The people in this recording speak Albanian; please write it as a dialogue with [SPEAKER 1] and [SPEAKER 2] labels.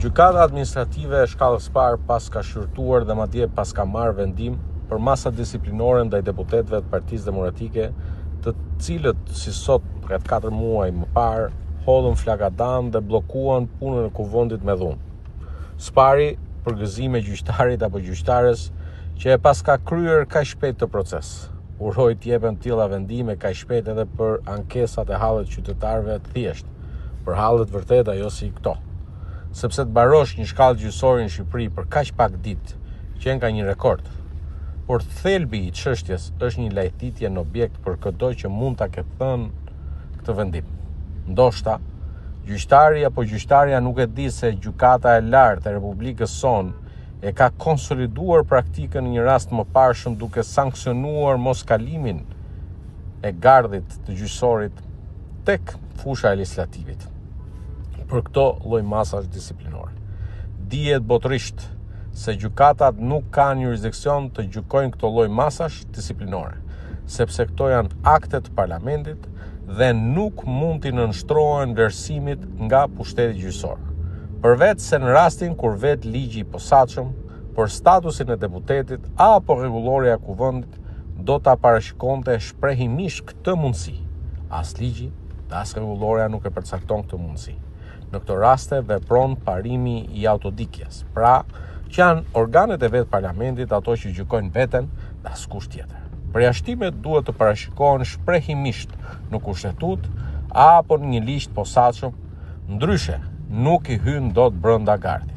[SPEAKER 1] Gjykata administrative e shkallës parë pas ka shqyrtuar dhe madje pas ka marrë vendim për masa disiplinore ndaj deputetëve të Partisë Demokratike, të cilët si sot rreth 4 muaj më parë hodhën flagadan dhe bllokuan punën e kuvendit me dhunë. Spari për gëzim e gjyqtarit apo gjyqtares që e pas ka kryer kaq shpejt të proces. Uroj të jepen tilla vendime kaq shpejt edhe për ankesat e hallet qytetarëve të thjeshtë, për hallet vërtet ajo si këto. Sepse të barosh një shkallë gjyqësore në Shqipëri për kaq pak ditë, qenë ka një rekord. Por thelbi i çështjes është një lajthitje në objekt për çdo që mund ta ketë thënë këtë vendim. Ndoshta gjyqtari apo gjyqtarja nuk e di se gjykata e lartë e Republikës son e ka konsoliduar praktikën në një rast më parshëm duke sankcionuar moskalimin e gardhit të gjyqësorit tek fusha e legislativit për këto lloj masash disiplinore. Dihet botërisht se gjykatat nuk kanë jurisdiksion të gjykojnë këto lloj masash disiplinore, sepse këto janë akte të parlamentit dhe nuk mund t'i nënshtrohen vlerësimit nga pushteti gjyqësor. Përveç se në rastin kur vet ligji i posaçëm për statusin e deputetit apo rregullorja e kuvendit do ta parashikonte shprehimisht këtë mundësi. As ligji, as rregullorja nuk e përcakton këtë mundësi. Në këto raste vepron parimi i autodikjes, pra që janë organet e vetë parlamentit ato që gjykojnë veten dhe askush tjetër. Përjashtimet duhet të parashikohen shprehimisht në kushtetut apo në një ligj të posaçëm, ndryshe nuk i hyn dot brenda gardit.